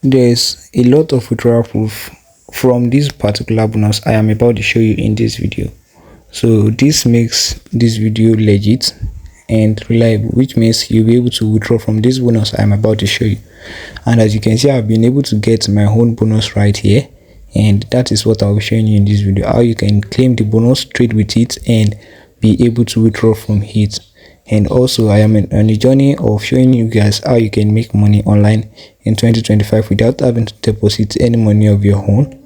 There's a lot of withdrawal proof from this particular bonus I am about to show you in this video. So this makes this video legit and reliable, which means you'll be able to withdraw from this bonus I am about to show you. And as you can see, I've been able to get my own bonus right here, and that is what I'll be showing you in this video, how you can claim the bonus, trade with it, and be able to withdraw from it. And also I am on a journey of showing you guys how you can make money online in 2025 without having to deposit any money of your own.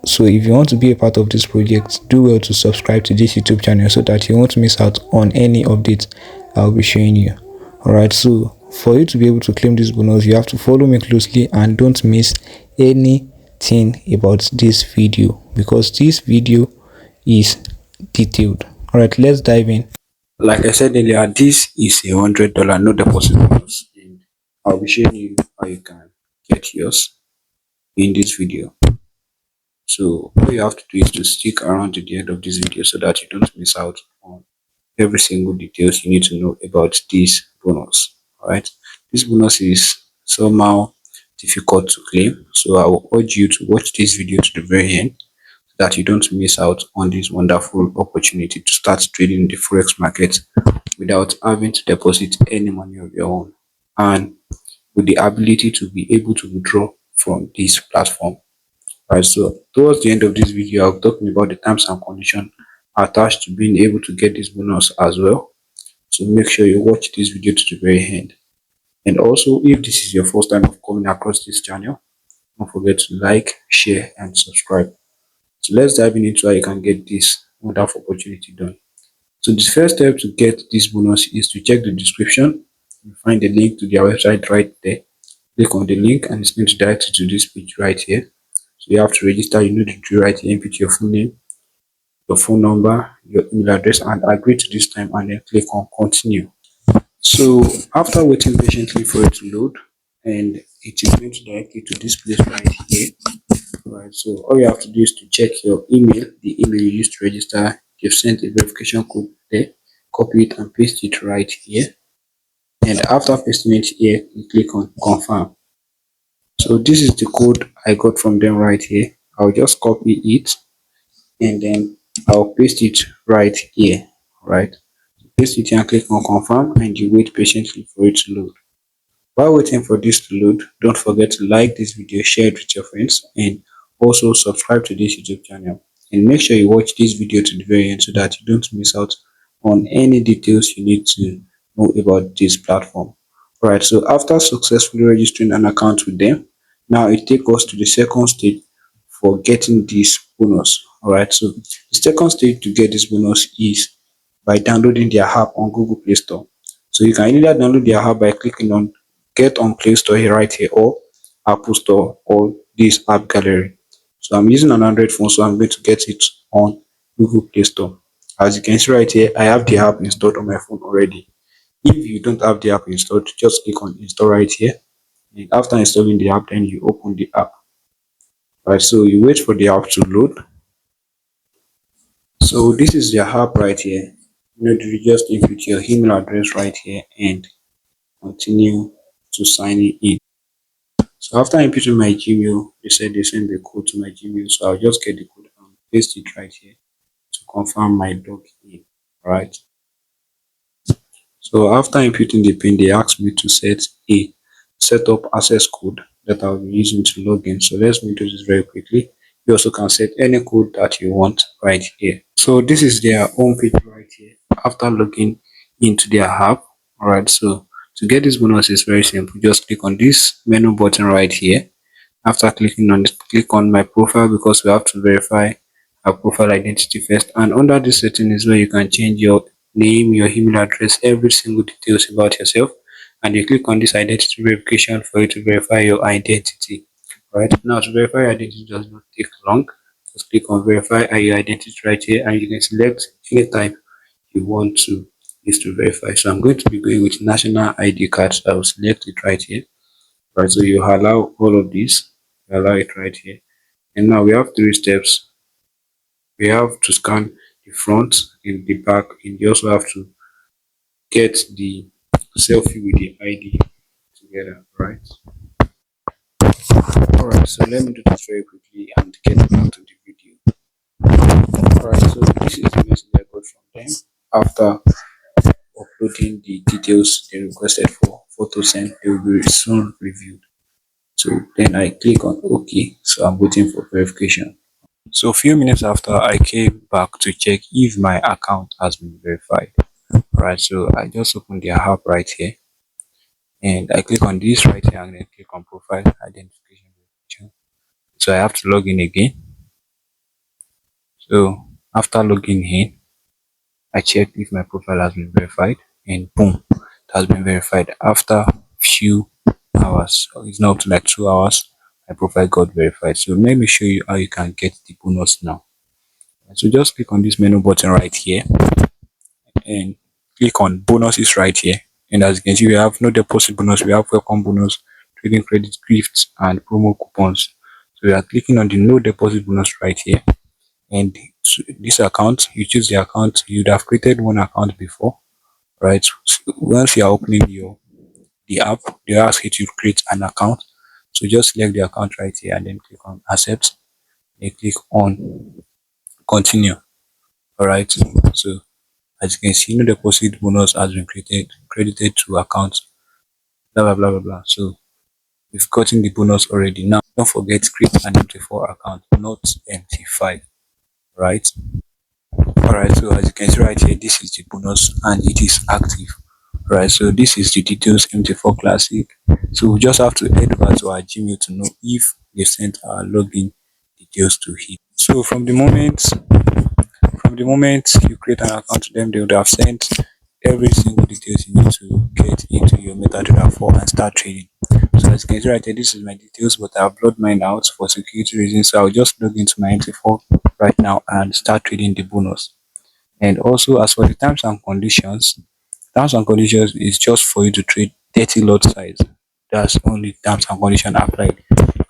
So if you want to be a part of this project, do well to subscribe to this YouTube channel so that you won't miss out on any updates I'll be showing you. Alright, so for you to be able to claim this bonus, you have to follow me closely and don't miss anything about this video, because this video is detailed. Alright, let's dive in. Like I said earlier, this is $100 no deposit bonus, and I'll be showing you how you can get yours in this video. So all you have to do is to stick around to the end of this video so that you don't miss out on every single details you need to know about this bonus. All right, this bonus is somehow difficult to claim, so I will urge you to watch this video to the very end so that you don't miss out on this wonderful opportunity to start trading in the forex market without having to deposit any money of your own, and with the ability to be able to withdraw from this platform. Right, so towards the end of this video, I'll be talking about the terms and conditions attached to being able to get this bonus as well. So make sure you watch this video to the very end. And also, if this is your first time of coming across this channel, don't forget to like, share, and subscribe. So let's dive into how you can get this wonderful opportunity done. So the first step to get this bonus is to check the description. You find the link to their website right there. Click on the link and it's going to direct you to this page right here. So you have to register. You need to do right here, input your full name, your phone number, your email address, and agree to this time, and then click on continue. So after waiting patiently for it to load, and it is going to direct you to this place right here. Right, so all you have to do is to check your email, the email you used to register. You've sent a verification code there, copy it and paste it right here. And after pasting it here, you click on confirm. So this is the code I got from them right here. I'll just copy it and then I'll paste it right here. Right, paste it here and click on confirm, and you wait patiently for it to load. While waiting for this to load, don't forget to like this video, share it with your friends, and also subscribe to this YouTube channel. And make sure you watch this video to the very end so that you don't miss out on any details you need to know about this platform. Alright, so after successfully registering an account with them, now it takes us to the second stage for getting this bonus. Alright, so the second stage to get this bonus is by downloading their app on Google Play Store. So you can either download their app by clicking on get on Play Store here right here, or Apple Store, or this app gallery. So I'm using an Android phone, so I'm going to get it on Google Play Store. As you can see right here, I have the app installed on my phone already. If you don't have the app installed, just click on install right here, and after installing the app, then you open the app. Right, so you wait for the app to load. So this is the app right here. You just input your email address right here and continue to sign in. So after inputting my Gmail, they said they send the code to my Gmail, so I'll just get the code and paste it right here to confirm my login. Right. So after inputting the PIN, they asked me to set a setup access code that I'll be using to log in. So let's do this very quickly. You also can set any code that you want right here. So this is their home page right here after logging into their app. Alright, so to get this bonus is very simple. Just click on this menu button right here. After clicking on it, click on my profile, because we have to verify our profile identity first. And under this setting is where you can change your name, your email address, every single details about yourself. And you click on this identity verification for you to verify your identity. Right now, to verify your identity does not take long. Just click on verify your identity right here, and you can select any type you want to use to verify. So I'm going to be going with national ID card. So I will select it right here. Right, so you allow all of this, you allow it right here. And now we have three steps. We have to scan the front and the back, and you also have to get the selfie with the ID together, right? Alright, so let me do this very quickly and get back to the video. Alright, so this is the message I got from them after uploading the details they requested for photo send. They will be soon reviewed. So then I click on OK. So I'm waiting for verification. So a few minutes after, I came back to check if my account has been verified. Alright, so I just opened their app right here, and I click on this right here and then click on profile identification verification. So I have to log in again. So after logging in, I check if my profile has been verified, and boom, it has been verified after few hours. So it's now up to like 2 hours. My profile got verified. So let me show you how you can get the bonus now. So just click on this menu button right here and click on bonuses right here. And as you can see, we have no deposit bonus, we have welcome bonus, trading credit, gifts, and promo coupons. So we are clicking on the no deposit bonus right here. And this account, you choose the account. You'd have created one account before, right? So once you are opening the app, they ask you to create an account. So just select the account right here and then click on accept and click on continue. All right, so as you can see, no deposit bonus has been credited to account, blah blah blah blah blah. So we've gotten the bonus already. Now don't forget, create an MT4 account, not MT5, right? Alright, so as you can see right here, this is the bonus and it is active. Right, so this is the details MT4 Classic. So we just have to head over to our Gmail to know if they sent our login details to him. So from the moment you create an account to them, they would have sent every single details you need to get into your MetaTrader 4 and start trading. So as you can see right here, this is my details, but I've logged mine out for security reasons. So I'll just log into my MT4 right now and start trading the bonus. And also, as for the terms and conditions is just for you to trade 30 lot size. That's only terms and condition applied.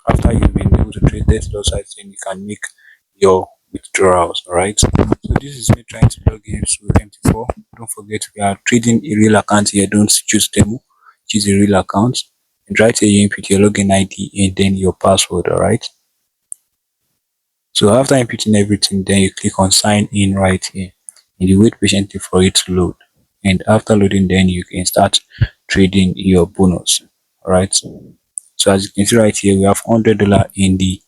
After you've been able to trade 30 lot size, then you can make your withdrawals. All right, so this is me trying to log in to MT4. Don't forget, we are trading a real account here. Don't choose demo, choose a real account, and right here you input your login ID and then your password. All right, so after inputting everything, then you click on sign in right here and you wait patiently for it to load. And after loading, then you can start trading your bonus. All right, so as you can see right here, we have $100 in the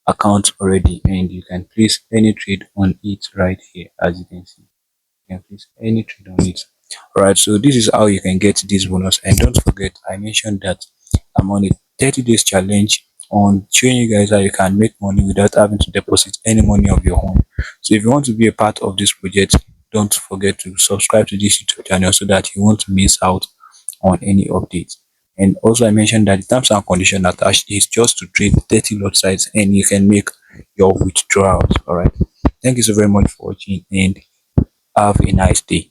account already, and you can place any trade on it right here. As you can see, you can place any trade on it. All right, so this is how you can get this bonus. And don't forget, I mentioned that I'm on a 30 days challenge on showing you guys how you can make money without having to deposit any money of your own. So if you want to be a part of this project, don't forget to subscribe to this YouTube channel so that you won't miss out on any updates. And also, I mentioned that the terms and condition attached is just to trade 30 lot size and you can make your withdrawals. All right, thank you so very much for watching and have a nice day.